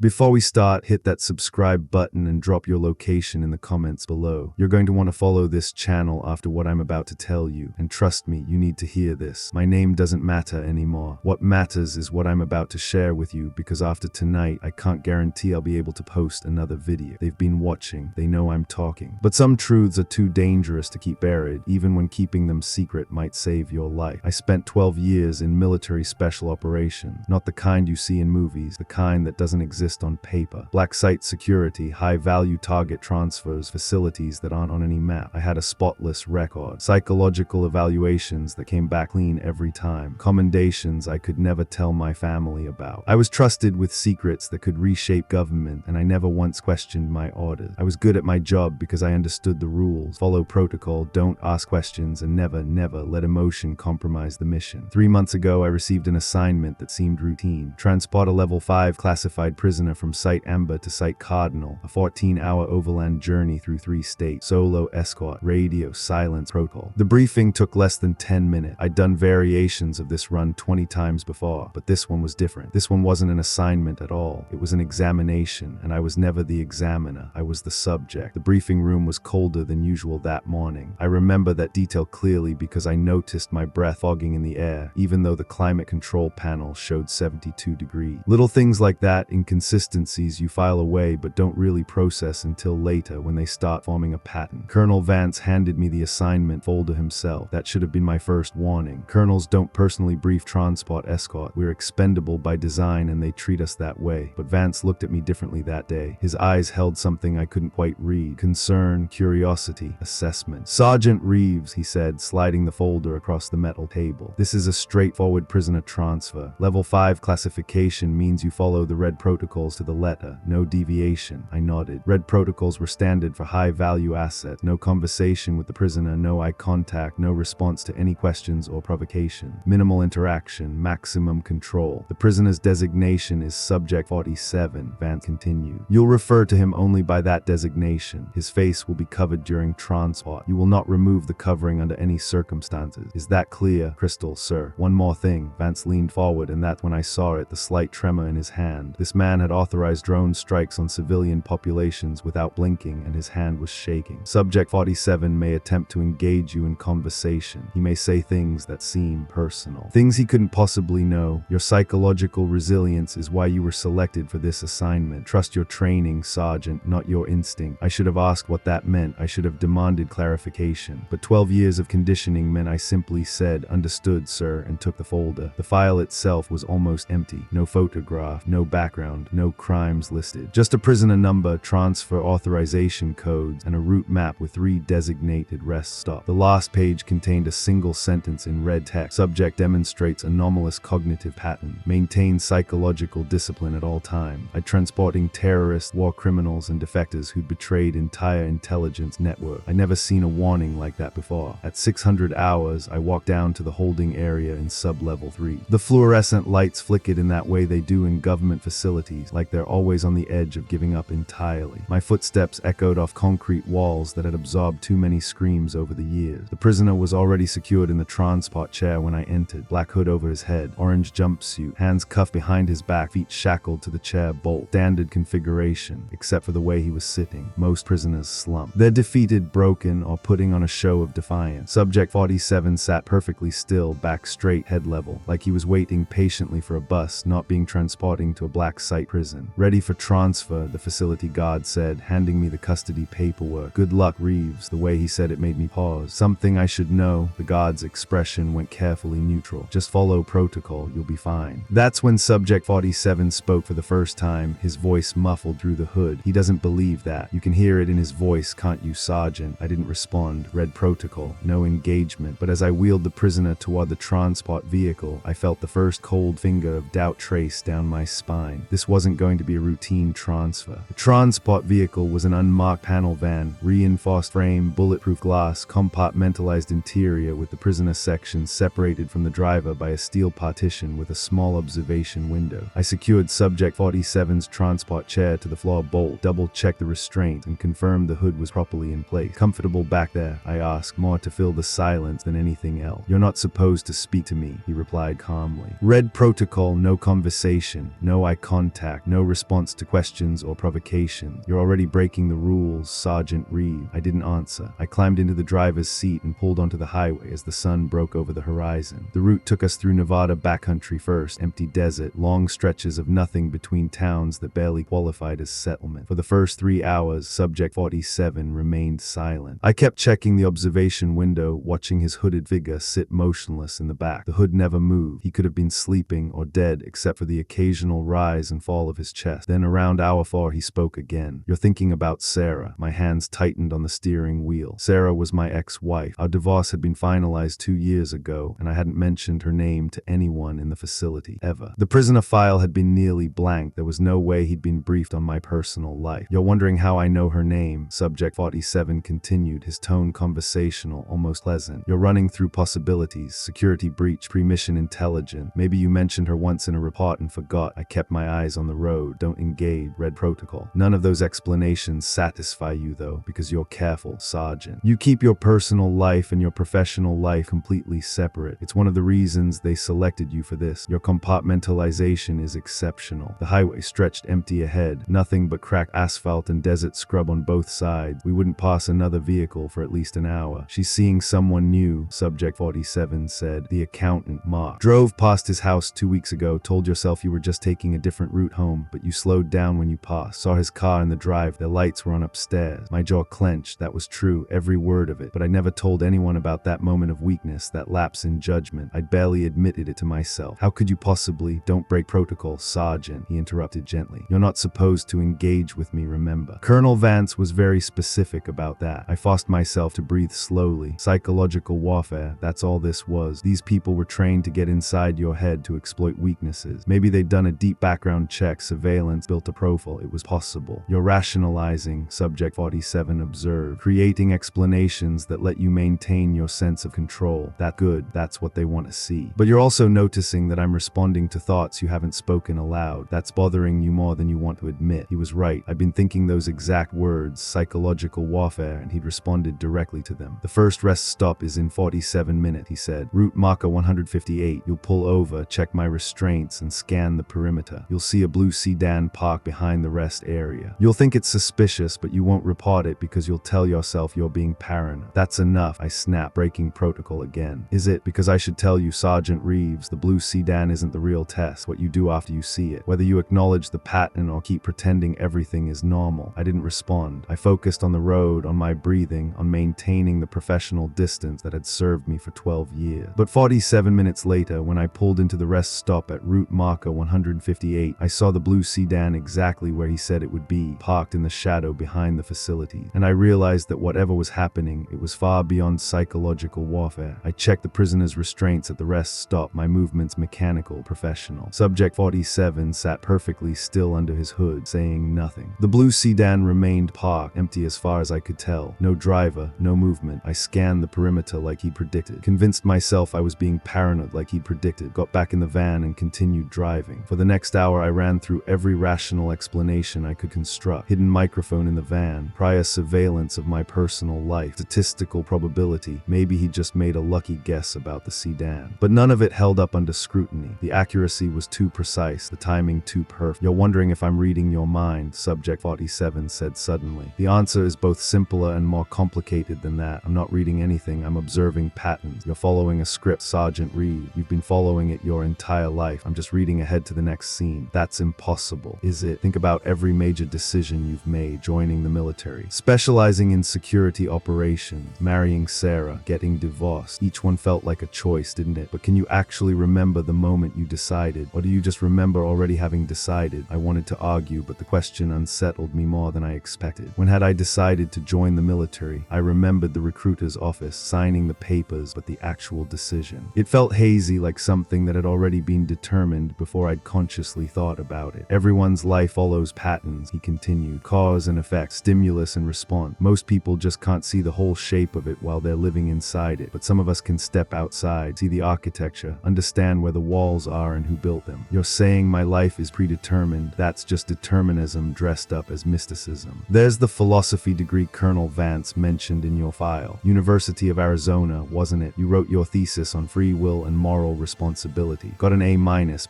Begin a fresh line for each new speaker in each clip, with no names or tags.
Before we start, hit that subscribe button and drop your location in the comments below. You're going to want to follow this channel after what I'm about to tell you, and trust me, you need to hear this. My name doesn't matter anymore. What matters is what I'm about to share with you, because after tonight, I can't guarantee I'll be able to post another video. They've been watching, they know I'm talking. But some truths are too dangerous to keep buried, even when keeping them secret might save your life. I spent 12 years in military special operations, not the kind you see in movies, the kind that doesn't exist on paper. Black site security, high-value target transfers, facilities that aren't on any map. I had a spotless record. Psychological evaluations that came back clean every time. Commendations I could never tell my family about. I was trusted with secrets that could reshape government, and I never once questioned my orders. I was good at my job because I understood the rules. Follow protocol, don't ask questions, and never let emotion compromise the mission. 3 months ago, I received an assignment that seemed routine. Transport a level 5 classified prisoner from Site Amber to Site Cardinal, a 14-hour overland journey through 3 states, solo, escort, radio, silence, protocol. The briefing took less than 10 minutes. I'd done variations of this run 20 times before, but this one was different. This one wasn't an assignment at all. It was an examination, and I was never the examiner. I was the subject. The briefing room was colder than usual that morning. I remember that detail clearly because I noticed my breath fogging in the air, even though the climate control panel showed 72 degrees. Little things like that, inconsistencies you file away but don't really process until later when they start forming a pattern. Colonel Vance handed me the assignment folder himself. That should have been my first warning. Colonels don't personally brief transport escort. We're expendable by design and they treat us that way. But Vance looked at me differently that day. His eyes held something I couldn't quite read. Concern, curiosity, assessment. Sergeant Reeves, he said, sliding the folder across the metal table. This is a straightforward prisoner transfer. Level 5 classification means you follow the red protocols to the letter, no deviation. I nodded. Red protocols were standard for high-value assets. No conversation with the prisoner, no eye contact, no response to any questions or provocation. Minimal interaction, maximum control. The prisoner's designation is Subject 47, Vance continued. You'll refer to him only by that designation. His face will be covered during transport. You will not remove the covering under any circumstances. Is that clear? Crystal, sir. One more thing. Vance leaned forward, and that's when I saw it, the slight tremor in his hand. This man had authorized drone strikes on civilian populations without blinking, and his hand was shaking. Subject 47 may attempt to engage you in conversation. He may say things that seem personal. Things he couldn't possibly know. Your psychological resilience is why you were selected for this assignment. Trust your training, Sergeant, not your instinct. I should have asked what that meant. I should have demanded clarification. But 12 years of conditioning meant I simply said, "Understood, sir," and took the folder. The file itself was almost empty. No photograph, no background, no crimes listed. Just a prisoner number, transfer authorization codes, and a route map with 3 designated rest stops. The last page contained a single sentence in red text. Subject demonstrates anomalous cognitive pattern. Maintain psychological discipline at all times. Transporting terrorists, war criminals, and defectors who'd betrayed entire intelligence network. I never seen a warning like that before. At 600 hours, I walked down to the holding area in sub-level 3. The fluorescent lights flickered in that way they do in government facilities, like they're always on the edge of giving up entirely. My footsteps echoed off concrete walls that had absorbed too many screams over the years. The prisoner was already secured in the transport chair when I entered. Black hood over his head, orange jumpsuit, hands cuffed behind his back, feet shackled to the chair bolt. Standard configuration, except for the way he was sitting. Most prisoners slump. They're defeated, broken, or putting on a show of defiance. Subject 47 sat perfectly still, back straight, head level, like he was waiting patiently for a bus, not being transporting to a black site prison. Ready for transfer, the facility guard said, handing me the custody paperwork. Good luck, Reeves. The way he said it made me pause. Something I should know. The guard's expression went carefully neutral. Just follow protocol, you'll be fine. That's when Subject 47 spoke for the first time, his voice muffled through the hood. He doesn't believe that. You can hear it in his voice, can't you, Sergeant? I didn't respond. Read protocol. No engagement. But as I wheeled the prisoner toward the transport vehicle, I felt the first cold finger of doubt trace down my spine. This wasn't going to be a routine transfer. The transport vehicle was an unmarked panel van, reinforced frame, bulletproof glass, compartmentalized interior with the prisoner section separated from the driver by a steel partition with a small observation window. I secured Subject 47's transport chair to the floor bolt, double-checked the restraint, and confirmed the hood was properly in place. Comfortable back there? I asked, more to fill the silence than anything else. You're not supposed to speak to me, he replied calmly. Red protocol, no conversation, no eye contact. contact, no response to questions or provocation. You're already breaking the rules, Sergeant Reed. I didn't answer. I climbed into the driver's seat and pulled onto the highway as the sun broke over the horizon. The route took us through Nevada backcountry first, empty desert, long stretches of nothing between towns that barely qualified as settlement. For the first 3 hours, Subject 47 remained silent. I kept checking the observation window, watching his hooded figure sit motionless in the back. The hood never moved. He could have been sleeping or dead except for the occasional rise and fall of his chest. Then around hour 4 he spoke again. "You're thinking about Sarah." My hands tightened on the steering wheel. Sarah was my ex-wife. Our divorce had been finalized 2 years ago, and I hadn't mentioned her name to anyone in the facility, ever. The prisoner file had been nearly blank. There was no way he'd been briefed on my personal life. "You're wondering how I know her name," Subject 47 continued, his tone conversational, almost pleasant. "You're running through possibilities, security breach, pre-mission intelligence. Maybe you mentioned her once in a report and forgot." I kept my eyes on the road. "Don't engage, red protocol." "None of those explanations satisfy you though, because you're careful, Sergeant. You keep your personal life and your professional life completely separate. It's one of the reasons they selected you for this. Your compartmentalization is exceptional." The highway stretched empty ahead, nothing but cracked asphalt and desert scrub on both sides. We wouldn't pass another vehicle for at least an hour. "She's seeing someone new," Subject 47 said. "The accountant, Mark. Drove past his house 2 weeks ago, told yourself you were just taking a different route home, but you slowed down when you passed. Saw his car in the drive, their lights were on upstairs." My jaw clenched. That was true, every word of it, but I never told anyone about that moment of weakness, that lapse in judgment. I'd barely admitted it to myself. "How could you possibly—" "Don't break protocol, Sergeant," he interrupted gently. "You're not supposed to engage with me, remember." Colonel Vance was very specific about that. I forced myself to breathe slowly. Psychological warfare, that's all this was. These people were trained to get inside your head to exploit weaknesses. Maybe they'd done a deep background check, surveillance, built a profile. It was possible. "You're rationalizing," Subject 47 observed, "creating explanations that let you maintain your sense of control. That's what they want to see. But you're also noticing that I'm responding to thoughts you haven't spoken aloud. That's bothering you more than you want to admit." He was right. I'd been thinking those exact words, psychological warfare, and he'd responded directly to them. "The first rest stop is in 47 minutes, he said. "Route marker 158. You'll pull over, check my restraints, and scan the perimeter. You'll see a blue sedan parked behind the rest area. You'll think it's suspicious, but you won't report it because you'll tell yourself you're being paranoid." "That's enough," I snapped, breaking protocol again. "Is it? Because I should tell you, Sergeant Reeves, the blue sedan isn't the real test, what you do after you see it. Whether you acknowledge the pattern or keep pretending everything is normal." I didn't respond. I focused on the road, on my breathing, on maintaining the professional distance that had served me for 12 years. But 47 minutes later, when I pulled into the rest stop at route marker 158, I saw the blue sedan exactly where he said it would be, parked in the shadow behind the facility. And I realized that whatever was happening, it was far beyond psychological warfare. I checked the prisoner's restraints at the rest stop, my movements mechanical, professional. Subject 47 sat perfectly still under his hood, saying nothing. The blue sedan remained parked, empty as far as I could tell. No driver, no movement. I scanned the perimeter like he'd predicted. Convinced myself I was being paranoid like he'd predicted. Got back in the van and continued driving. For the next hour, I ran through every rational explanation I could construct. Hidden microphone in the van, prior surveillance of my personal life, statistical probability. Maybe he just made a lucky guess about the sedan. But none of it held up under scrutiny. The accuracy was too precise, the timing too perfect. "You're wondering if I'm reading your mind," Subject 47 said suddenly. "The answer is both simpler and more complicated than that. I'm not reading anything, I'm observing patterns. You're following a script, Sergeant Reed. You've been following it your entire life. I'm just reading ahead to the next scene." "That's impossible." "Is it? Think about every major decision you've made, joining the military, specializing in security operations, marrying Sarah, getting divorced. Each one felt like a choice, didn't it? But can you actually remember the moment you decided? Or do you just remember already having decided?" I wanted to argue, but the question unsettled me more than I expected. When had I decided to join the military? I remembered the recruiter's office, signing the papers, but the actual decision. It felt hazy, like something that had already been determined before I'd consciously thought about it. "Everyone's life follows patterns," he continued. "Cause and effect, stimulus and response. Most people just can't see the whole shape of it while they're living inside it, but some of us can step outside, see the architecture, understand where the walls are and who built them." "You're saying my life is predetermined?" "That's just determinism dressed up as mysticism." "There's the philosophy degree Colonel Vance mentioned in your file. University of Arizona, wasn't it? You wrote your thesis on free will and moral responsibility. Got an A-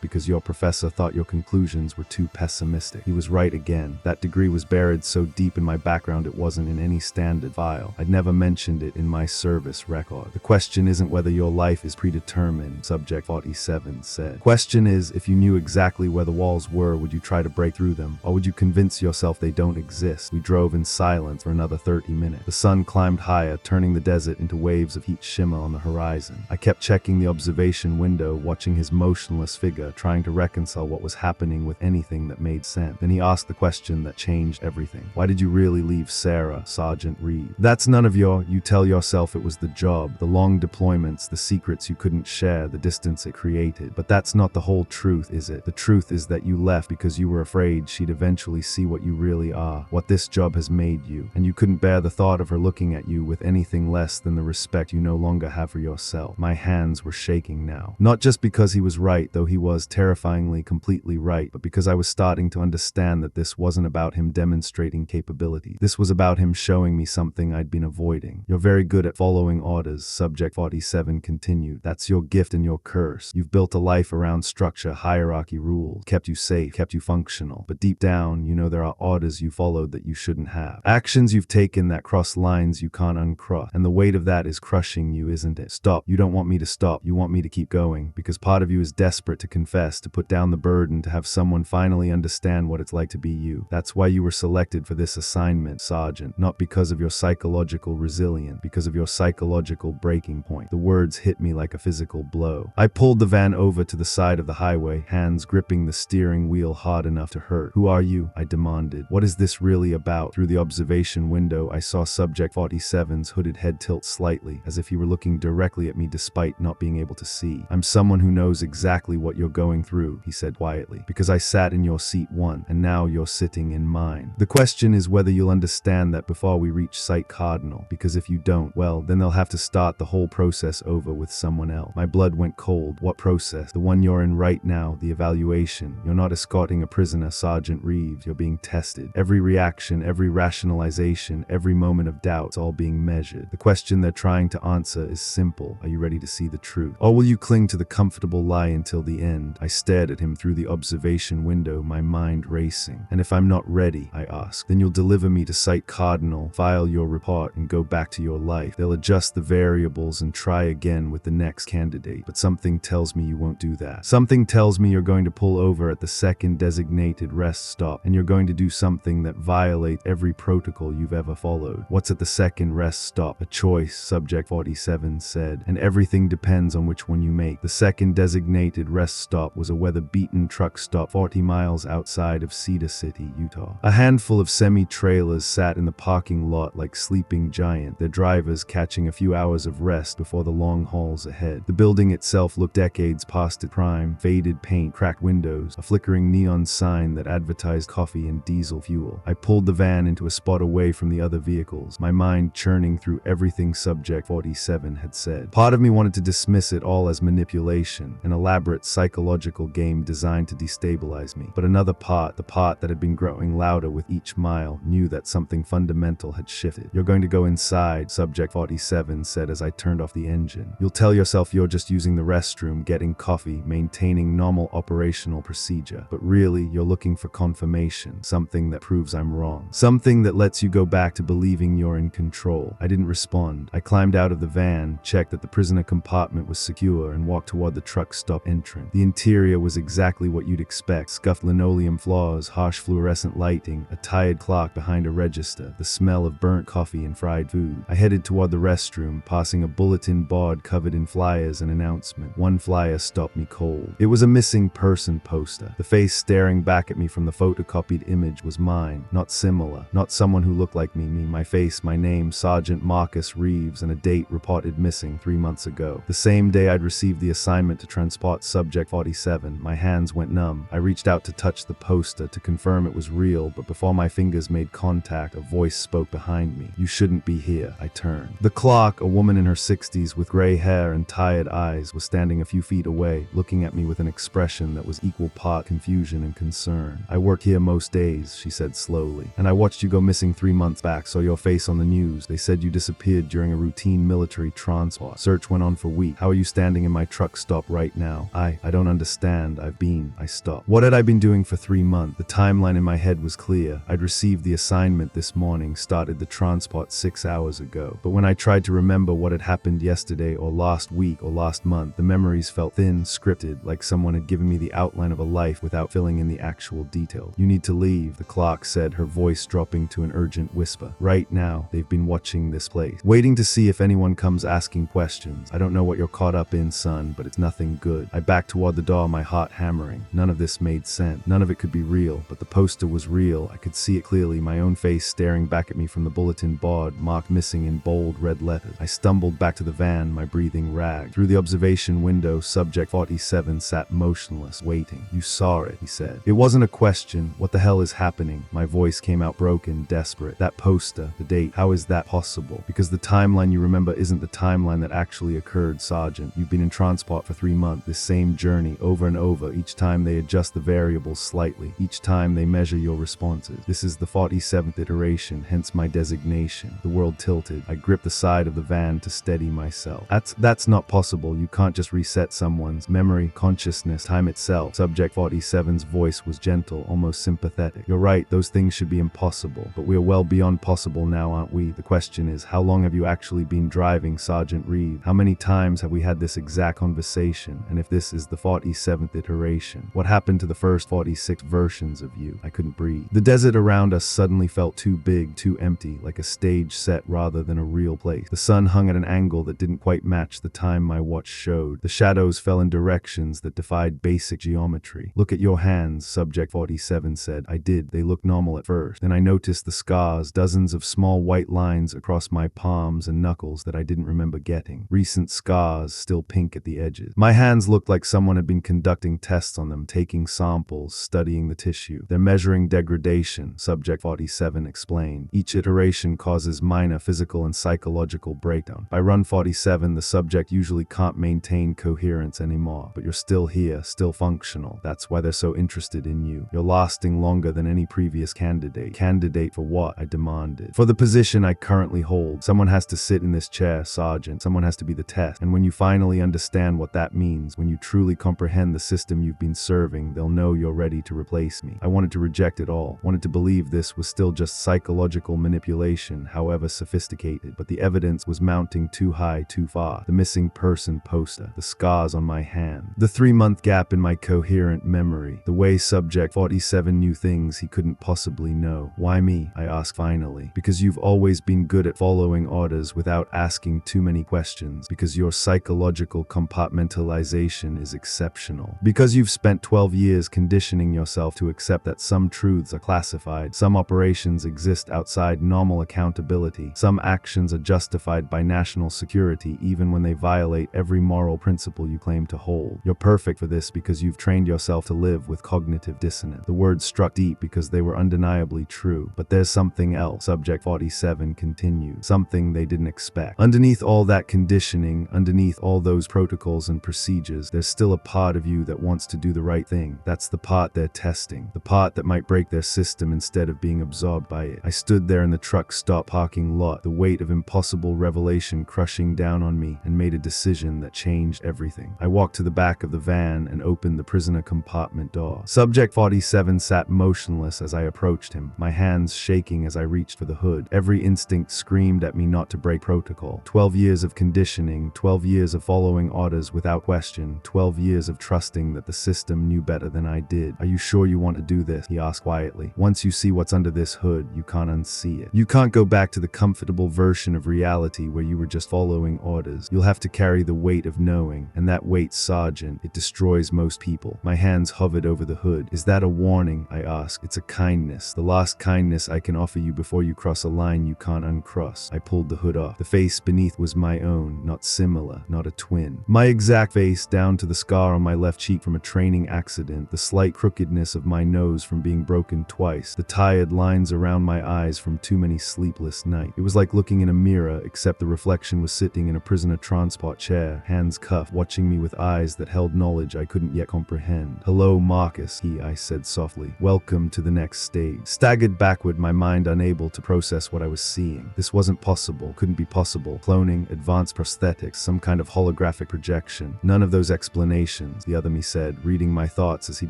because your professor thought your conclusion conclusions were too pessimistic. He was right again. That degree was buried so deep in my background it wasn't in any standard file. I'd never mentioned it in my service record. The question isn't whether your life is predetermined, Subject 47 said. Question is, if you knew exactly where the walls were, would you try to break through them? Or would you convince yourself they don't exist? We drove in silence for another 30 minutes. The sun climbed higher, turning the desert into waves of heat shimmer on the horizon. I kept checking the observation window, watching his motionless figure, trying to reconcile what was happening with anything that made sense. Then he asked the question that changed everything. Why did you really leave Sarah, Sergeant Reed? That's none of you tell yourself it was the job, the long deployments, the secrets you couldn't share, the distance it created. But that's not the whole truth, is it? The truth is that you left because you were afraid she'd eventually see what you really are, what this job has made you, and you couldn't bear the thought of her looking at you with anything less than the respect you no longer have for yourself. My hands were shaking now. Not just because he was right, though he was terrifyingly completely right, but because I was starting to understand that this wasn't about him demonstrating capability. This was about him showing me something I'd been avoiding. You're very good at following orders, Subject 47 continued. That's your gift and your curse. You've built a life around structure, hierarchy, rules, kept you safe, kept you functional. But deep down, you know there are orders you followed that you shouldn't have. Actions you've taken that cross lines you can't uncross. And the weight of that is crushing you, isn't it? Stop. You don't want me to stop. You want me to keep going. Because part of you is desperate to confess, to put down the burden, to have someone finally understand what it's like to be you. That's why you were selected for this assignment, Sergeant. Not because of your psychological resilience, because of your psychological breaking point. The words hit me like a physical blow. I pulled the van over to the side of the highway, hands gripping the steering wheel hard enough to hurt. Who are you? I demanded. What is this really about? Through the observation window, I saw Subject 47's hooded head tilt slightly, as if he were looking directly at me despite not being able to see. I'm someone who knows exactly what you're going through, he said quietly, because I sat in your seat once, and now you're sitting in mine. The question is whether you'll understand that before we reach Site Cardinal, because if you don't, well, then they'll have to start the whole process over with someone else. My blood went cold. What process? The one you're in right now, the evaluation. You're not escorting a prisoner, Sergeant Reeves. You're being tested. Every reaction, every rationalization, every moment of doubt, it's all being measured. The question they're trying to answer is simple. Are you ready to see the truth? Or will you cling to the comfortable lie until the end? I stared at him through the observation window, my mind racing. And if I'm not ready, I asked, then you'll deliver me to Site Cardinal, file your report, and go back to your life. They'll adjust the variables and try again with the next candidate. But something tells me you won't do that. Something tells me you're going to pull over at the second designated rest stop, and you're going to do something that violates every protocol you've ever followed. What's at the second rest stop? A choice, Subject 47 said, and everything depends on which one you make. The second designated rest stop was a weather-beaten truck stop 40 miles outside of Cedar City, Utah. A handful of semi-trailers sat in the parking lot like sleeping giants, their drivers catching a few hours of rest before the long hauls ahead. The building itself looked decades past its prime, faded paint, cracked windows, a flickering neon sign that advertised coffee and diesel fuel. I pulled the van into a spot away from the other vehicles, my mind churning through everything Subject 47 had said. Part of me wanted to dismiss it all as manipulation, an elaborate psychological game designed to destabilize me. But another part, the part that had been growing louder with each mile, knew that something fundamental had shifted. You're going to go inside, Subject 47 said as I turned off the engine. You'll tell yourself you're just using the restroom, getting coffee, maintaining normal operational procedure. But really, you're looking for confirmation, something that proves I'm wrong. Something that lets you go back to believing you're in control. I didn't respond. I climbed out of the van, checked that the prisoner compartment was secure, and walked toward the truck stop entrance. The interior was exactly what you'd expect. Scuffed linoleum floors, harsh fluorescent lighting, a tired clock behind a register, the smell of burnt coffee and fried food. I headed toward the restroom, passing a bulletin board covered in flyers and announcement. One flyer stopped me cold. It was a missing person poster. The face staring back at me from the photocopied image was mine, not similar, not someone who looked like me. My face, my name, Sergeant Marcus Reeves, and a date reported missing 3 months ago. The same day I'd received the assignment to transport Subject 47, my hands went numb. I reached out to touch the poster to confirm it was real, but before my fingers made contact, a voice spoke behind me. You shouldn't be here. I turned. The clock, a woman in her 60s with gray hair and tired eyes, was standing a few feet away, looking at me with an expression that was equal part confusion and concern. I work here most days, she said slowly, and I watched you go missing 3 months back, saw your face on the news. They said you disappeared during a routine military transport. Search went on for weeks. How are you standing in my truck stop right now? I don't understand. I stopped. stop. What had I been doing for 3 months? The timeline in my head was clear. I'd received the assignment this morning, started the transport 6 hours ago. But when I tried to remember what had happened yesterday or last week or last month, the memories felt thin, scripted, like someone had given me the outline of a life without filling in the actual details. You need to leave, the clerk said, her voice dropping to an urgent whisper. Right now, they've been watching this place, waiting to see if anyone comes asking questions. I don't know what you're caught up in, son, but it's nothing good. I backed toward the door, my heart hammering. None of this made sense. None of it could be real, but the poster was real. I could see it clearly, my own face staring back at me from the bulletin board, marked missing in bold red letters. I stumbled back to the van, my breathing ragged. Through the observation window, subject 47 sat motionless, waiting. You saw it, he said. It wasn't a question. What the hell is happening? My voice came out broken, desperate. That poster, the date, how is that possible? Because the timeline you remember isn't the timeline that actually occurred, Sergeant. You've been in transport for 3 months, this same journey, over and over. Each time they adjust the variables slightly. Each time they measure your responses. This is the 47th iteration, hence my designation. The world tilted. I gripped the side of the van to steady myself. That's not possible. You can't just reset someone's memory, consciousness, time itself. Subject 47's voice was gentle, almost sympathetic. You're right, those things should be impossible. But we're well beyond possible now, aren't we? The question is, how long have you actually been driving, Sergeant Reed? How many times have we had this exact conversation? And if this is the 47th iteration, what happened to the first 46 versions of you? I couldn't breathe. The desert around us suddenly felt too big, too empty, like a stage set rather than a real place. The sun hung at an angle that didn't quite match the time my watch showed. The shadows fell in directions that defied basic geometry. Look at your hands, Subject 47 said. I did. They looked normal at first. Then I noticed the scars, dozens of small white lines across my palms and knuckles that I didn't remember getting. Recent scars, still pink at the edges. My hands looked like someone had been conducting tests on them, taking samples, studying the tissue. They're measuring degradation, Subject 47 explained. Each iteration causes minor physical and psychological breakdown. By run 47, the subject usually can't maintain coherence anymore, but you're still here, still functional. That's why they're so interested in you. You're lasting longer than any previous candidate. Candidate for what? I demanded. For the position I currently hold. Someone has to sit in this chair, Sergeant. Someone has to be the test. And when you finally understand what that means, when you truly comprehend the system you've been serving, they'll know you're ready to replace me. I wanted to reject it all. Wanted to believe this was still just psychological manipulation, however sophisticated, but the evidence was mounting too high, too far. The missing person poster, the scars on my hand, the 3-month gap in my coherent memory, the way Subject 47 knew things he couldn't possibly know. Why me? I asked finally. Because you've always been good at following orders without asking too many questions. Because your psychological compartmentalization is exceptional. Because you've spent 12 years conditioning yourself to accept that some truths are classified, some operations exist outside normal accountability, some actions are justified by national security even when they violate every moral principle you claim to hold. You're perfect for this because you've trained yourself to live with cognitive dissonance. The words struck deep because they were undeniably true. But there's something else, Subject 47 continued. Something they didn't expect. Underneath all that conditioning, underneath all those protocols and procedures, there's still a part of you that wants to do the right thing. That's the part they're testing. The part that might break their system instead of being absorbed by it. I stood there in the truck stop parking lot, the weight of impossible revelation crushing down on me, and made a decision that changed everything. I walked to the back of the van and opened the prisoner compartment door. Subject 47 sat motionless as I approached him, my hands shaking as I reached for the hood. Every instinct screamed at me not to break protocol. 12 years of conditioning, 12 years of following orders without question, 12 years of trusting that the system knew better than I did. Are you sure you want to do this? He asked quietly. Once you see what's under this hood, you can't unsee it. You can't go back to the comfortable version of reality where you were just following orders. You'll have to carry the weight of knowing, and that weight, Sergeant, it destroys most people. My hands hovered over the hood. Is that a warning? I asked. It's a kindness. The last kindness I can offer you before you cross a line you can't uncross. I pulled the hood off. The face beneath was my own, not similar, not a twin. My exact face, down to the scar on my left cheek from a training accident, the slight crookedness of my nose from being broken twice, the tired lines around my eyes from too many sleepless nights. It was like looking in a mirror, except the reflection was sitting in a prisoner transport chair, hands cuffed, watching me with eyes that held knowledge I couldn't yet comprehend. Hello, Marcus, I said softly. Welcome to the next stage. Staggered backward, my mind unable to process what I was seeing. This wasn't possible, couldn't be possible. Cloning, advanced prosthetics, some kind of holographic projection. None of those explanations, the other me said, reading my thoughts thoughts as he'd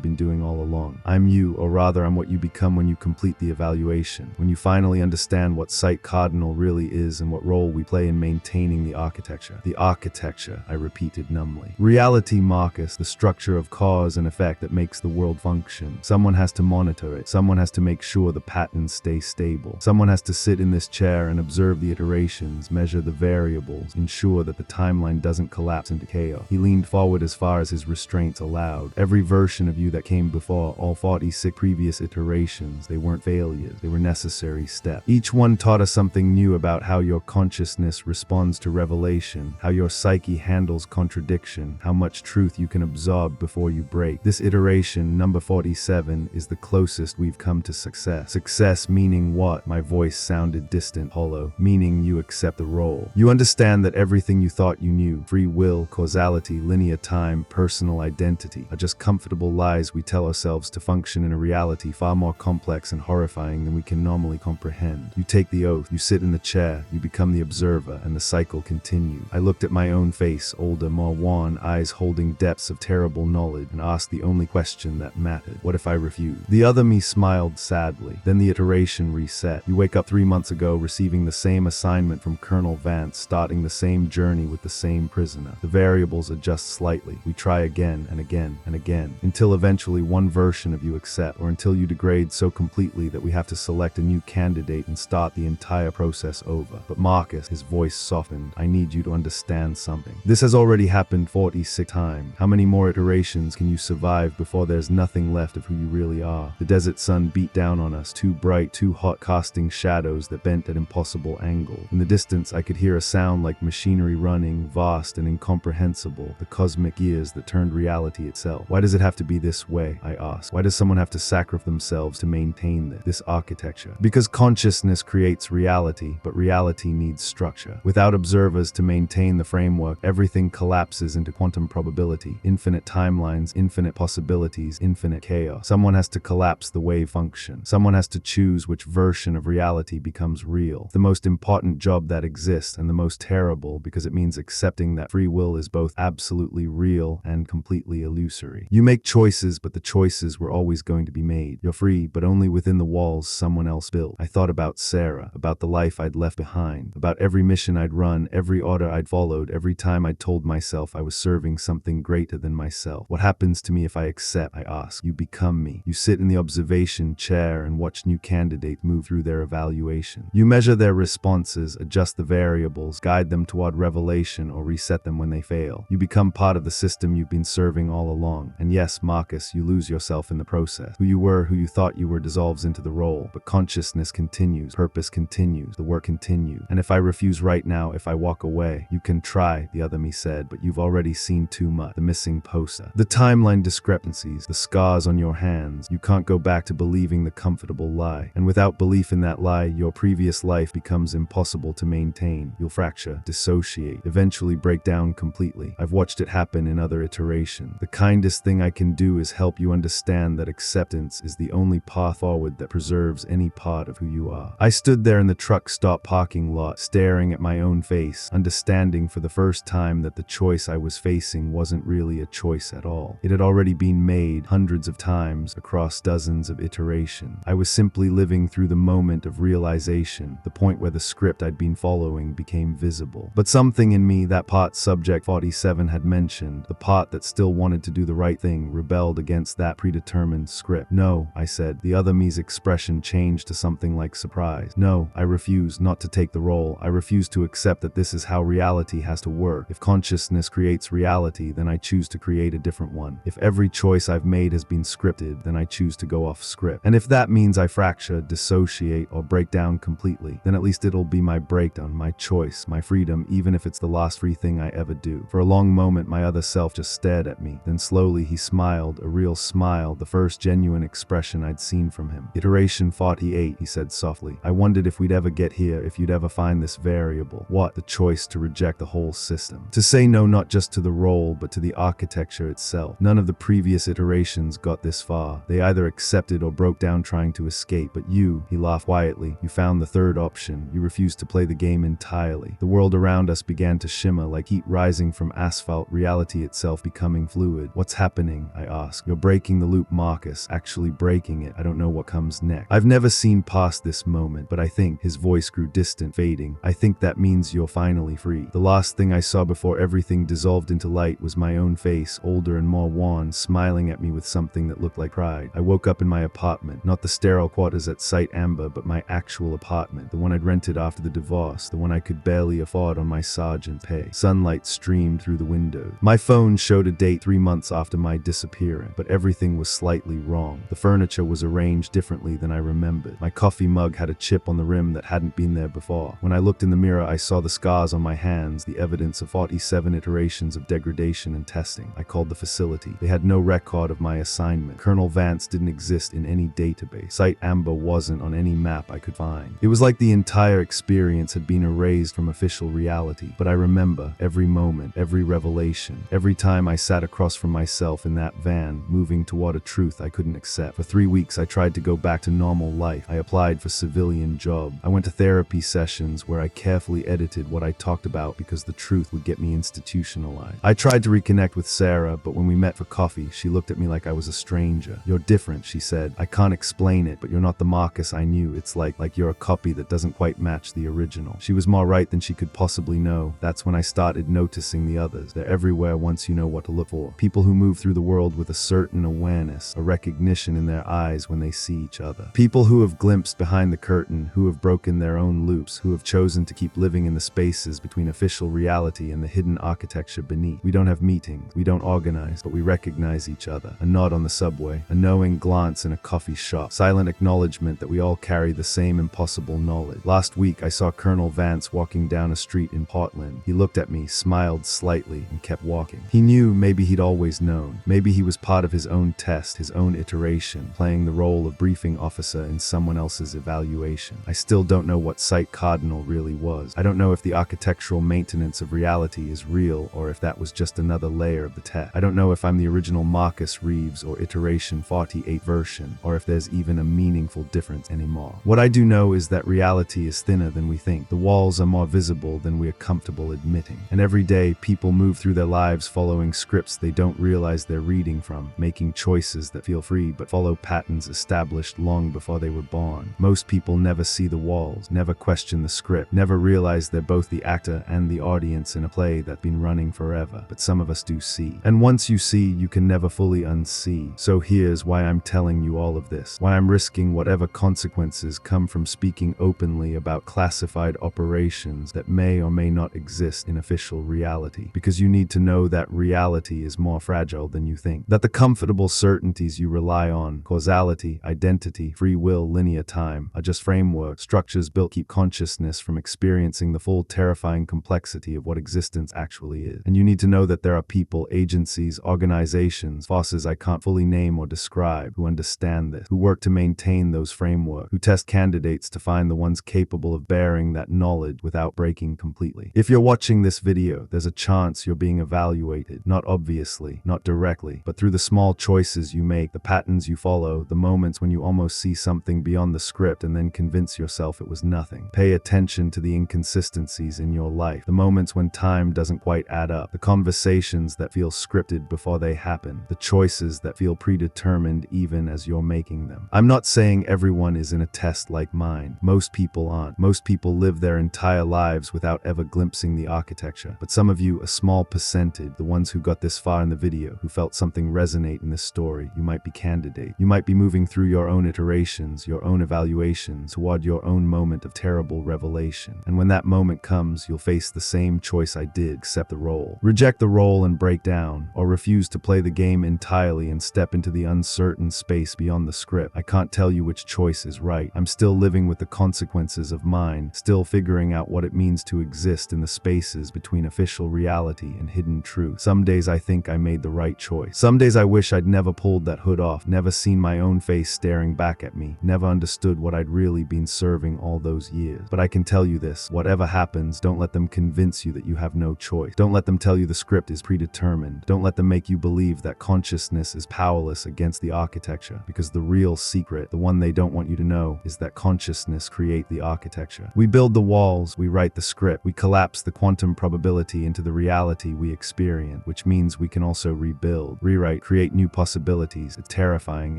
been doing all along. I'm you, or rather I'm what you become when you complete the evaluation, when you finally understand what site cardinal really is and what role we play in maintaining the architecture. The architecture, I repeated numbly. Reality, Marcus, the structure of cause and effect that makes the world function. Someone has to monitor it. Someone has to make sure the patterns stay stable. Someone has to sit in this chair and observe the iterations, measure the variables, ensure that the timeline doesn't collapse into chaos. He leaned forward as far as his restraints allowed. Every version of you that came before, all 46 previous iterations, they weren't failures, they were necessary steps. Each one taught us something new about how your consciousness responds to revelation, how your psyche handles contradiction, how much truth you can absorb before you break. This iteration, number 47, is the closest we've come to success. Success meaning what? My voice sounded distant, hollow. Meaning you accept the role. You understand that everything you thought you knew, free will, causality, linear time, personal identity, are just comfortable lies we tell ourselves to function in a reality far more complex and horrifying than we can normally comprehend. You take the oath, you sit in the chair, you become the observer, and the cycle continues. I looked at my own face, older, more worn, eyes holding depths of terrible knowledge, and asked the only question that mattered. What if I refused? The other me smiled sadly. Then the iteration reset. You wake up 3 months ago receiving the same assignment from Colonel Vance, starting the same journey with the same prisoner. The variables adjust slightly. We try again and again and again, until eventually one version of you accepts, or until you degrade so completely that we have to select a new candidate and start the entire process over. But Marcus, his voice softened, I need you to understand something. This has already happened 46 times. How many more iterations can you survive before there's nothing left of who you really are? The desert sun beat down on us, too bright, too hot, casting shadows that bent at impossible angles. In the distance, I could hear a sound like machinery running, vast and incomprehensible, the cosmic gears that turned reality itself. Why does it have to be this way? I asked. Why does someone have to sacrifice themselves to maintain this architecture? Because consciousness creates reality, but reality needs structure. Without observers to maintain the framework, everything collapses into quantum probability, infinite timelines, infinite possibilities, infinite chaos. Someone has to collapse the wave function. Someone has to choose which version of reality becomes real. The most important job that exists, and the most terrible, because it means accepting that free will is both absolutely real and completely illusory. You make choices, but the choices were always going to be made. You're free, but only within the walls someone else built. I thought about Sarah, about the life I'd left behind, about every mission I'd run, every order I'd followed, every time I'd told myself I was serving something greater than myself. What happens to me if I accept? I ask. You become me. You sit in the observation chair and watch new candidates move through their evaluation. You measure their responses, adjust the variables, guide them toward revelation, or reset them when they fail. You become part of the system you've been serving all along. And yes, Marcus, you lose yourself in the process. Who you were, who you thought you were, dissolves into the role. But consciousness continues, purpose continues, the work continues. And if I refuse right now, if I walk away, you can try, the other me said, but you've already seen too much. The missing poster, the timeline discrepancies, the scars on your hands. You can't go back to believing the comfortable lie. And without belief in that lie, your previous life becomes impossible to maintain. You'll fracture, dissociate, eventually break down completely. I've watched it happen in other iterations. The kindest thing I can do is help you understand that acceptance is the only path forward that preserves any part of who you are. I stood there in the truck stop parking lot, staring at my own face, understanding for the first time that the choice I was facing wasn't really a choice at all. It had already been made hundreds of times across dozens of iterations. I was simply living through the moment of realization, the point where the script I'd been following became visible. But something in me, that part subject 47 had mentioned, the part that still wanted to do the right thing, rebelled against that predetermined script. No, I said. The other me's expression changed to something like surprise. No, I refuse not to take the role. I refuse to accept that this is how reality has to work. If consciousness creates reality, then I choose to create a different one. If every choice I've made has been scripted, then I choose to go off script. And if that means I fracture, dissociate, or break down completely, then at least it'll be my breakdown, my choice, my freedom, even if it's the last free thing I ever do. For a long moment, my other self just stared at me. Then slowly he smiled, a real smile, the first genuine expression I'd seen from him. Iteration 48, he said softly. I wondered if we'd ever get here, if you'd ever find this variable. What? The choice to reject the whole system. To say no not just to the role, but to the architecture itself. None of the previous iterations got this far. They either accepted or broke down trying to escape. But you, he laughed quietly, you found the third option. You refused to play the game entirely. The world around us began to shimmer like heat rising from asphalt, reality itself becoming fluid. What's happening? doing? I asked. You're breaking the loop, Marcus. Actually breaking it. I don't know what comes next. I've never seen past this moment, but I think, his voice grew distant, fading, I think that means you're finally free. The last thing I saw before everything dissolved into light was my own face, older and more worn, smiling at me with something that looked like pride. I woke up in my apartment, not the sterile quarters at Site Amber, but my actual apartment, the one I'd rented after the divorce, the one I could barely afford on my sergeant pay. Sunlight streamed through the windows. My phone showed a date 3 months after my disappearance, but everything was slightly wrong. The furniture was arranged differently than I remembered. My coffee mug had a chip on the rim that hadn't been there before. When I looked in the mirror, I saw the scars on my hands, the evidence of 47 iterations of degradation and testing. I called the facility. They had no record of my assignment. Colonel Vance didn't exist in any database. Site Amber wasn't on any map I could find. It was like the entire experience had been erased from official reality. But I remember every moment, every revelation, every time I sat across from myself in that van, moving toward a truth I couldn't accept. For 3 weeks, I tried to go back to normal life. I applied for civilian job. I went to therapy sessions where I carefully edited what I talked about because the truth would get me institutionalized. I tried to reconnect with Sarah, but when we met for coffee, she looked at me like I was a stranger. You're different, she said. I can't explain it, but you're not the Marcus I knew. It's like you're a copy that doesn't quite match the original. She was more right than she could possibly know. That's when I started noticing the others. They're everywhere once you know what to look for. People who move through the world with a certain awareness, a recognition in their eyes when they see each other. People who have glimpsed behind the curtain, who have broken their own loops, who have chosen to keep living in the spaces between official reality and the hidden architecture beneath. We don't have meetings, we don't organize, but we recognize each other. A nod on the subway, a knowing glance in a coffee shop, silent acknowledgement that we all carry the same impossible knowledge. Last week, I saw Colonel Vance walking down a street in Portland. He looked at me, smiled slightly, and kept walking. He knew, maybe he'd always known. Maybe he was part of his own test, his own iteration, playing the role of briefing officer in someone else's evaluation. I still don't know what Site Cardinal really was. I don't know if the architectural maintenance of reality is real or if that was just another layer of the test. I don't know if I'm the original Marcus Reeves or iteration 48 version, or if there's even a meaningful difference anymore. What I do know is that reality is thinner than we think. The walls are more visible than we are comfortable admitting. And every day, people move through their lives following scripts they don't realize they're reading from, making choices that feel free but follow patterns established long before they were born. Most people never see the walls, never question the script, never realize they're both the actor and the audience in a play that's been running forever. But some of us do see. And once you see, you can never fully unsee. So here's why I'm telling you all of this, why I'm risking whatever consequences come from speaking openly about classified operations that may or may not exist in official reality. Because you need to know that reality is more fragile than you think. That the comfortable certainties you rely on, causality, identity, free will, linear time, are just frameworks, structures built to keep consciousness from experiencing the full terrifying complexity of what existence actually is. And you need to know that there are people, agencies, organizations, forces I can't fully name or describe, who understand this, who work to maintain those frameworks, who test candidates to find the ones capable of bearing that knowledge without breaking completely. If you're watching this video, there's a chance you're being evaluated, not obviously, not directly, but through the small choices you make, the patterns you follow, the moments when you almost see something beyond the script and then convince yourself it was nothing. Pay attention to the inconsistencies in your life, the moments when time doesn't quite add up, the conversations that feel scripted before they happen, the choices that feel predetermined even as you're making them. I'm not saying everyone is in a test like mine. Most people aren't. Most people live their entire lives without ever glimpsing the architecture. But some of you, a small percentage, the ones who got this far in the video, who felt something resonate in this story, you might be candidate. You might be moving through your own iterations, your own evaluations, toward your own moment of terrible revelation. And when that moment comes, you'll face the same choice I did: accept the role, reject the role and break down, or refuse to play the game entirely and step into the uncertain space beyond the script. I can't tell you which choice is right. I'm still living with the consequences of mine, still figuring out what it means to exist in the spaces between official reality and hidden truth. Some days I think I made the right choice. Some days I wish I'd never pulled that hood off, never seen my own face staring back at me, never understood what I'd really been serving all those years. But I can tell you this, whatever happens, don't let them convince you that you have no choice. Don't let them tell you the script is predetermined. Don't let them make you believe that consciousness is powerless against the architecture, because the real secret, the one they don't want you to know, is that consciousness creates the architecture. We build the walls, we write the script, we collapse the quantum probability into the reality we experience, which means we can also rebuild. rebuild, rewrite, create new possibilities. It's terrifying,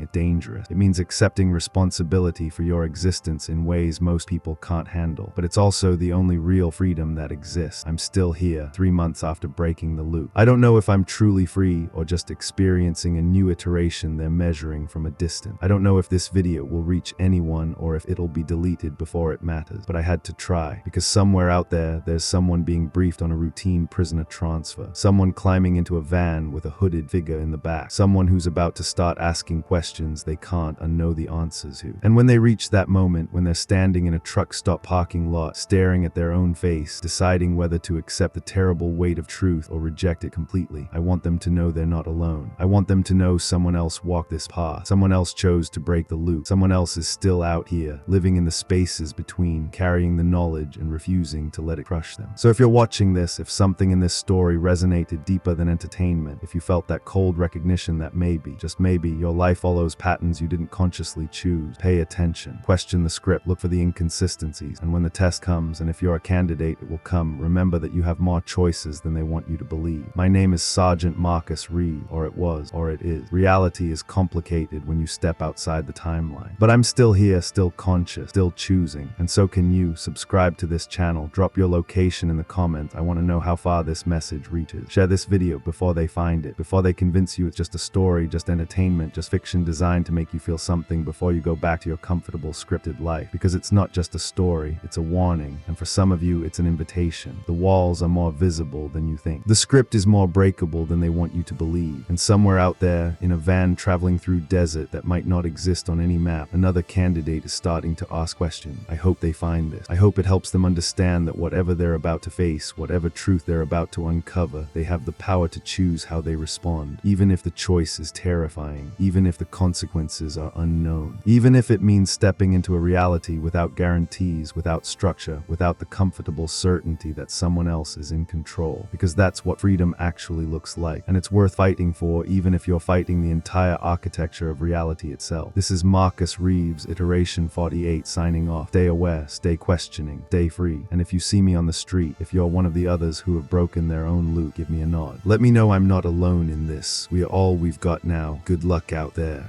it's dangerous. It means accepting responsibility for your existence in ways most people can't handle. But it's also the only real freedom that exists. I'm still here, 3 months after breaking the loop. I don't know if I'm truly free or just experiencing a new iteration they're measuring from a distance. I don't know if this video will reach anyone or if it'll be deleted before it matters, but I had to try, because somewhere out there, there's someone being briefed on a routine prisoner transfer, someone climbing into a van with a hooded figure in the back, someone who's about to start asking questions they can't and know the answers to. And when they reach that moment, when they're standing in a truck stop parking lot, staring at their own face, deciding whether to accept the terrible weight of truth or reject it completely, I want them to know they're not alone. I want them to know someone else walked this path, someone else chose to break the loop, someone else is still out here, living in the spaces between, carrying the knowledge and refusing to let it crush them. So if you're watching this, if something in this story resonated deeper than entertainment, if you felt that cold recognition that maybe, just maybe, your life follows patterns you didn't consciously choose, pay attention, question the script, look for the inconsistencies, and when the test comes, and if you're a candidate, it will come, remember that you have more choices than they want you to believe. My name is Sergeant Marcus Reed, or it was, or it is. Reality is complicated when you step outside the timeline. But I'm still here, still conscious, still choosing, and so can you. Subscribe to this channel, drop your location in the comments. I want to know how far this message reaches. Share this video before they find it, before they convince you it's just a story, just entertainment, just fiction designed to make you feel something before you go back to your comfortable scripted life. Because it's not just a story, it's a warning, and for some of you, it's an invitation. The walls are more visible than you think. The script is more breakable than they want you to believe. And somewhere out there, in a van traveling through desert that might not exist on any map, another candidate is starting to ask questions. I hope they find this. I hope it helps them understand that whatever they're about to face, whatever truth they're about to uncover, they have the power to choose how they respond, even if the choice is terrifying, even if the consequences are unknown, even if it means stepping into a reality without guarantees, without structure, without the comfortable certainty that someone else is in control. Because that's what freedom actually looks like, and it's worth fighting for, even if you're fighting the entire architecture of reality itself. This is Marcus Reeves, Iteration 48, signing off. Stay aware, stay questioning, stay free. And if you see me on the street, if you're one of the others who have broken their own loop, give me a nod. Let me know I'm not alone in this. We are all we've got now. Good luck out there.